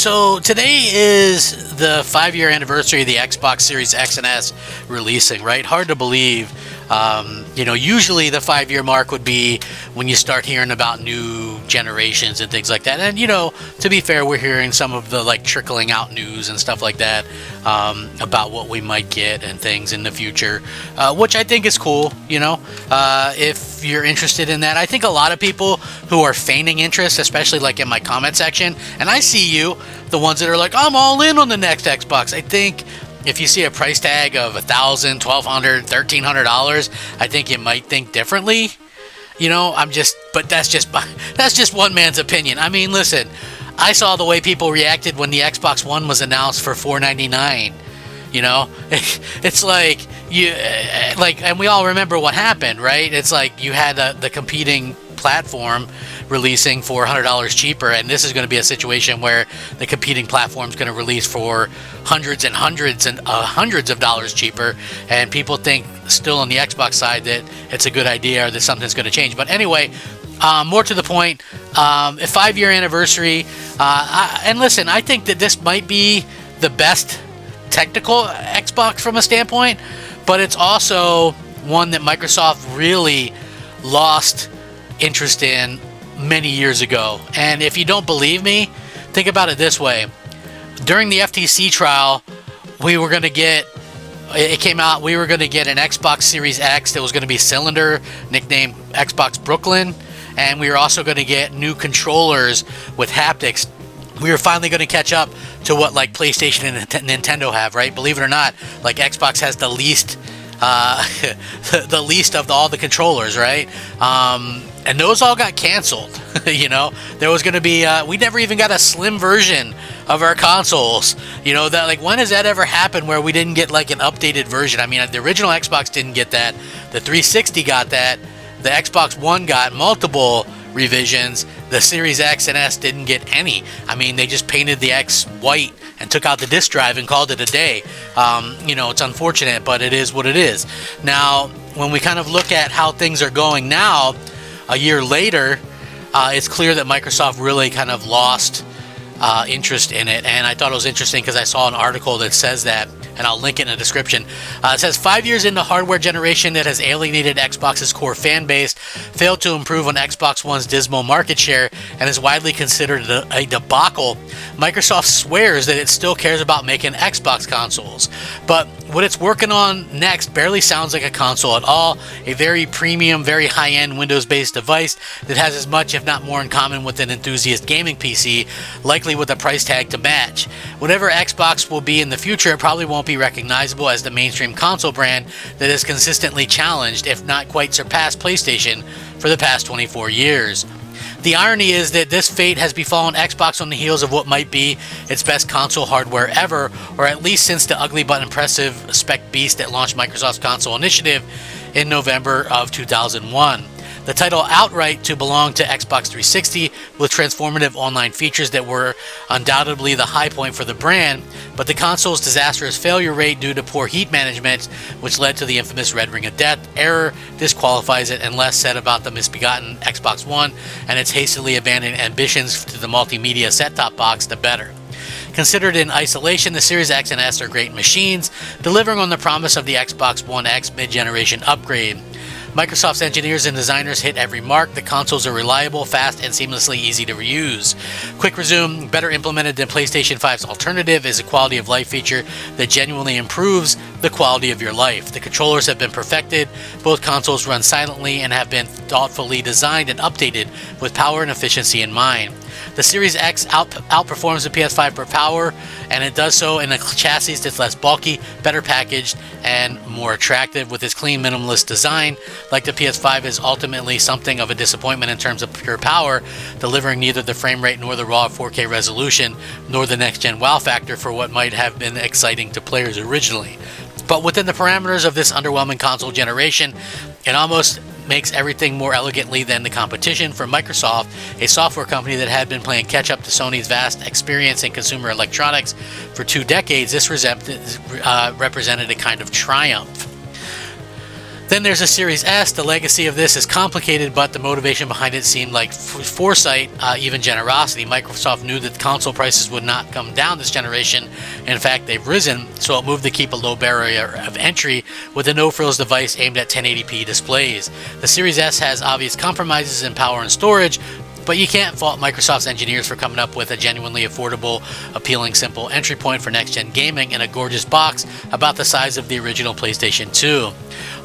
So today is the 5-year anniversary of the Xbox Series X and S releasing, right? Hard to believe. Usually the 5-year mark would be when you start hearing about new generations and things like that. And, to be fair, we're hearing some of the trickling out news and stuff like that about what we might get and things in the future, which I think is cool, if you're interested in that. I think a lot of people who are feigning interest, especially in my comment section, and I see you, the ones that are like, I'm all in on the next Xbox. I think if you see a price tag of $1,000, $1,200, $1,300, I think you might think differently. But that's just one man's opinion. I mean, listen, I saw the way people reacted when the Xbox One was announced for $499. It's and we all remember what happened, right? It's like you had the competing platform releasing for $100 cheaper, and this is going to be a situation where the competing platform is going to release for hundreds and hundreds and hundreds of dollars cheaper, and people think still on the Xbox side that it's a good idea or that something's going to change. But anyway, more to the point, a 5-year anniversary, and listen, I think that this might be the best technical Xbox from a standpoint, but it's also one that Microsoft really lost interest in many years ago. And if you don't believe me, think about it this way. During the FTC trial, we were going to get an Xbox Series X that was going to be cylinder, nicknamed Xbox Brooklyn, and we were also going to get new controllers with haptics. We were finally going to catch up to what PlayStation and Nintendo have, right? Believe it or not, Xbox has the least the least of all the controllers, right? And those all got canceled. There was going to be we never even got a slim version of our consoles. That when has that ever happened where we didn't get an updated version? I mean, the original Xbox didn't get that. The 360 got that. The Xbox One got multiple revisions. The Series X and S didn't get any. I mean, they just painted the X white and took out the disk drive and called it a day. It's unfortunate, but it is what it is. Now, when we kind of look at how things are going now, a year later, it's clear that Microsoft really kind of lost interest in it. And I thought it was interesting because I saw an article that says that, and I'll link it in the description. It says 5 years into hardware generation that has alienated Xbox's core fan base, failed to improve on Xbox One's dismal market share, and is widely considered a debacle. Microsoft swears that it still cares about making Xbox consoles, but what it's working on next barely sounds like a console at all. A very premium, very high-end Windows-based device that has as much, if not more, in common with an enthusiast gaming PC, likely with a price tag to match. Whatever Xbox will be in the future, it probably won't be recognizable as the mainstream console brand that has consistently challenged, if not quite surpassed, PlayStation for the past 24 years. The irony is that this fate has befallen Xbox on the heels of what might be its best console hardware ever, or at least since the ugly but impressive spec beast that launched Microsoft's console initiative in November of 2001. The title outright to belong to Xbox 360 with transformative online features that were undoubtedly the high point for the brand, but the console's disastrous failure rate due to poor heat management, which led to the infamous Red Ring of Death error, disqualifies it, and less said about the misbegotten Xbox One and its hastily abandoned ambitions to the multimedia set-top box, the better. Considered in isolation, the Series X and S are great machines, delivering on the promise of the Xbox One X mid-generation upgrade. Microsoft's engineers and designers hit every mark. The consoles are reliable, fast, and seamlessly easy to reuse. Quick resume, better implemented than PlayStation 5's alternative, is a quality of life feature that genuinely improves the quality of your life. The controllers have been perfected. Both consoles run silently and have been thoughtfully designed and updated with power and efficiency in mind. The Series X outperforms the PS5 per power, and it does so in a chassis that's less bulky, better packaged, and more attractive with its clean, minimalist design. Like the PS5 is ultimately something of a disappointment in terms of pure power, delivering neither the frame rate nor the raw 4K resolution, nor the next-gen wow factor for what might have been exciting to players originally. But within the parameters of this underwhelming console generation, it almost makes everything more elegantly than the competition. For Microsoft, a software company that had been playing catch-up to Sony's vast experience in consumer electronics for 2 decades, this represented a kind of triumph. Then there's a Series S. The legacy of this is complicated, but the motivation behind it seemed like foresight, even generosity. Microsoft knew that console prices would not come down this generation. In fact, they've risen, so it moved to keep a low barrier of entry with a no-frills device aimed at 1080p displays. The Series S has obvious compromises in power and storage, but you can't fault Microsoft's engineers for coming up with a genuinely affordable, appealing, simple entry point for next-gen gaming in a gorgeous box about the size of the original PlayStation 2.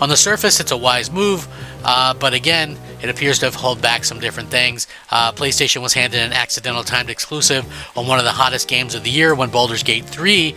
On the surface, it's a wise move, but again, it appears to have held back some different things. PlayStation was handed an accidental timed exclusive on one of the hottest games of the year when Baldur's Gate 3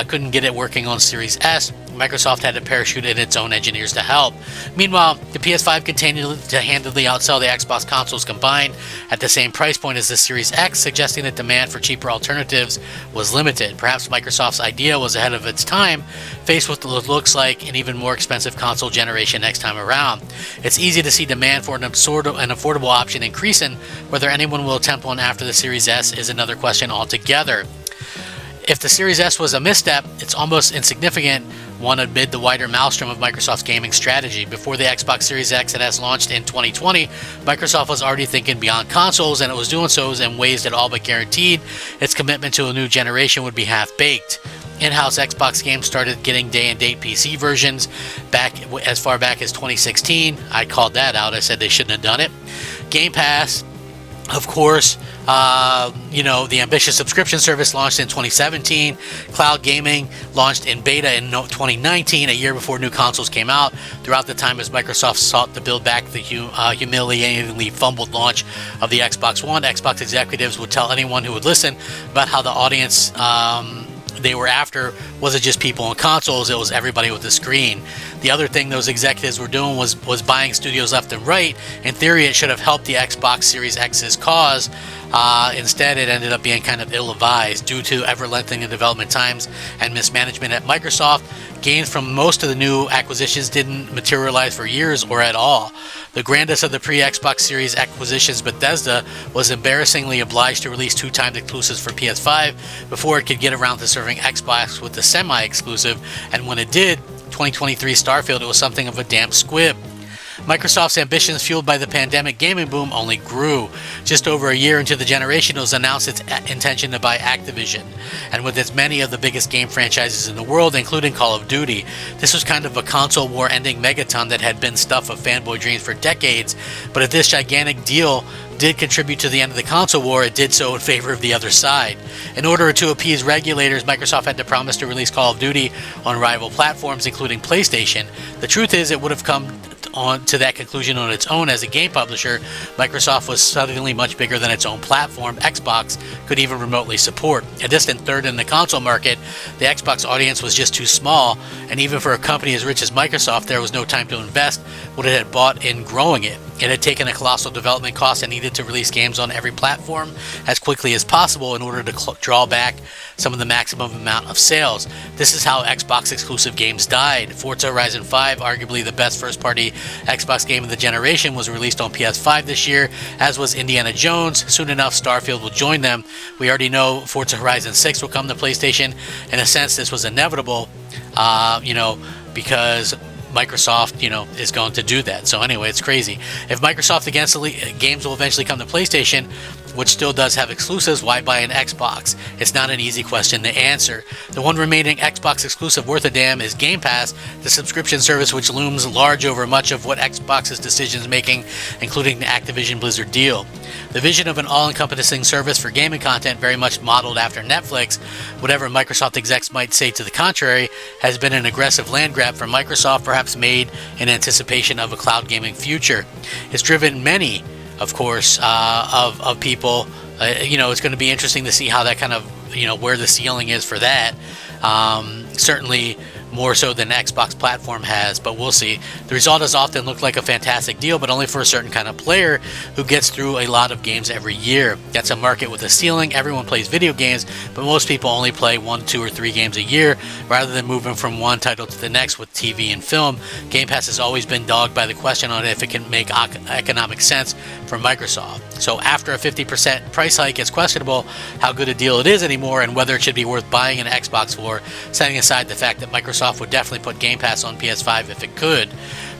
couldn't get it working on Series S. Microsoft had to parachute in its own engineers to help. Meanwhile, the PS5 continued to handily outsell the Xbox consoles combined at the same price point as the Series X, suggesting that demand for cheaper alternatives was limited. Perhaps Microsoft's idea was ahead of its time, faced with what looks like an even more expensive console generation next time around. It's easy to see demand for an affordable option increasing. Whether anyone will attempt one after the Series S is another question altogether. If the Series S was a misstep, it's almost insignificant one amid the wider maelstrom of Microsoft's gaming strategy. Before the Xbox Series X and S launched in 2020, Microsoft was already thinking beyond consoles, and it was doing so in ways that all but guaranteed its commitment to a new generation would be half-baked. In-house Xbox games started getting day-and-date PC versions as far back as 2016. I called that out. I said they shouldn't have done it. Game Pass, of course, the ambitious subscription service launched in 2017. Cloud gaming launched in beta in 2019, a year before new consoles came out. Throughout the time as Microsoft sought to build back the humiliatingly fumbled launch of the Xbox One, Xbox executives would tell anyone who would listen about how the audience they were after wasn't just people on consoles, it was everybody with a screen. The other thing those executives were doing was buying studios left and right. In theory, it should have helped the Xbox Series X's cause. Instead, it ended up being kind of ill-advised due to ever-lengthening development times and mismanagement at Microsoft. Gains from most of the new acquisitions didn't materialize for years or at all. The grandest of the pre-Xbox Series acquisitions, Bethesda, was embarrassingly obliged to release 2 timed exclusives for PS5 before it could get around to serving Xbox with the semi-exclusive, and when it did, 2023 Starfield, it was something of a damp squib. Microsoft's ambitions fueled by the pandemic gaming boom only grew. Just over a year into the generation, it was announced its intention to buy Activision. And with its many of the biggest game franchises in the world, including Call of Duty, this was kind of a console war-ending megaton that had been stuff of fanboy dreams for decades. But if this gigantic deal did contribute to the end of the console war, it did so in favor of the other side. In order to appease regulators, Microsoft had to promise to release Call of Duty on rival platforms, including PlayStation. The truth is, it would have come on to that conclusion on its own. As a game publisher, Microsoft was suddenly much bigger than its own platform, Xbox, could even remotely support. A distant third in the console market, the Xbox audience was just too small, and even for a company as rich as Microsoft, there was no time to invest what it had bought in growing it. It had taken a colossal development cost and needed to release games on every platform as quickly as possible in order to draw back some of the maximum amount of sales. This is how Xbox exclusive games died. Forza Horizon 5, arguably the best first-party Xbox game of the generation, was released on PS5 this year, as was Indiana Jones. Soon enough, Starfield will join them. We already know Forza Horizon 6 will come to PlayStation. In a sense, this was inevitable, because Microsoft, is going to do that. So anyway, it's crazy. If Microsoft against the games will eventually come to PlayStation, which still does have exclusives, why buy an Xbox? It's not an easy question to answer. The one remaining Xbox exclusive worth a damn is Game Pass, the subscription service which looms large over much of what Xbox's decisions making, including the Activision Blizzard deal. The vision of an all-encompassing service for gaming content, very much modeled after Netflix, whatever Microsoft execs might say to the contrary, has been an aggressive land grab for Microsoft, perhaps made in anticipation of a cloud gaming future. It's driven many, of course, of people. It's going to be interesting to see how that kind of, where the ceiling is for that. Certainly more so than the Xbox platform has, but we'll see. The result has often looked like a fantastic deal, but only for a certain kind of player who gets through a lot of games every year. That's a market with a ceiling. Everyone plays video games, but most people only play 1, 2, or 3 games a year, rather than moving from one title to the next with TV and film. Game Pass has always been dogged by the question on if it can make economic sense for Microsoft. So after a 50% price hike, it's questionable how good a deal it is anymore and whether it should be worth buying an Xbox for, setting aside the fact that Microsoft would definitely put Game Pass on PS5 if it could.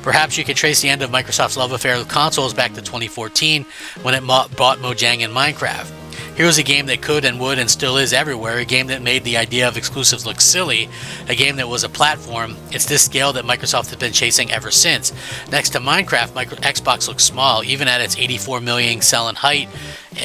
Perhaps you could trace the end of Microsoft's love affair with consoles back to 2014 when it bought Mojang and Minecraft. Here was a game that could and would and still is everywhere, a game that made the idea of exclusives look silly, a game that was a platform. It's this scale that Microsoft has been chasing ever since. Next to Minecraft, Xbox looks small, even at its 84 million selling height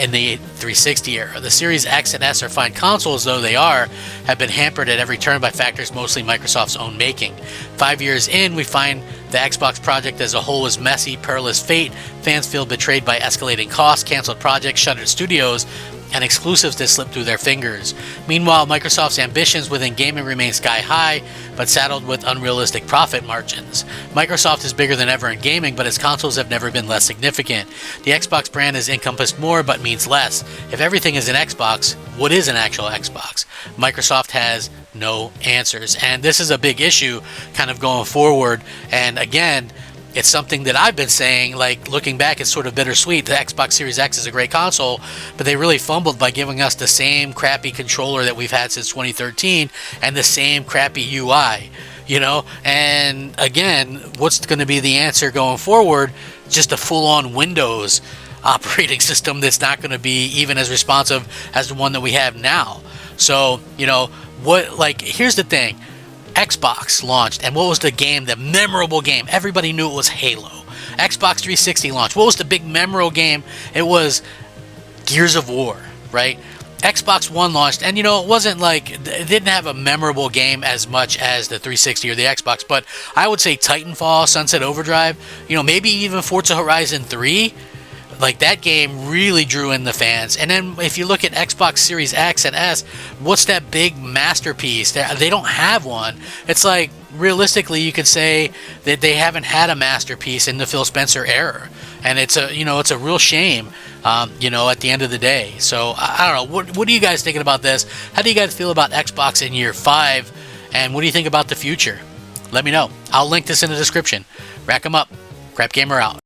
in the 360 era. The Series X and S are fine consoles, though they have been hampered at every turn by factors mostly Microsoft's own making. 5 years in, we find the Xbox project as a whole was messy, perilous fate. Fans feel betrayed by escalating costs, canceled projects, shuttered studios, and exclusives that slip through their fingers. Meanwhile, Microsoft's ambitions within gaming remain sky high, but saddled with unrealistic profit margins. Microsoft is bigger than ever in gaming, but its consoles have never been less significant. The Xbox brand has encompassed more, but means less. If everything is an Xbox, what is an actual Xbox? Microsoft has no answers, and this is a big issue kind of going forward. And again, it's something that I've been saying, like, looking back, it's sort of bittersweet. The Xbox Series X is a great console, but they really fumbled by giving us the same crappy controller that we've had since 2013 and the same crappy UI, you know? And again, what's going to be the answer going forward? Just a full-on Windows operating system that's not going to be even as responsive as the one that we have now. So, you know, here's the thing. Xbox launched, and what was the game, the memorable game? Everybody knew it was Halo. Xbox 360 launched. What was the big memorable game? It was Gears of War, right? Xbox One launched, and you know, it didn't have a memorable game as much as the 360 or the Xbox, but I would say Titanfall, Sunset Overdrive, you know, maybe even Forza Horizon 3. Like, that game really drew in the fans. And then if you look at Xbox Series X and S, what's that big masterpiece? They don't have one. It's like, realistically, you could say that they haven't had a masterpiece in the Phil Spencer era. And it's a real shame, at the end of the day. So I don't know. What are you guys thinking about this? How do you guys feel about Xbox in year 5? And what do you think about the future? Let me know. I'll link this in the description. Rack 'em up. Crap Gamer out.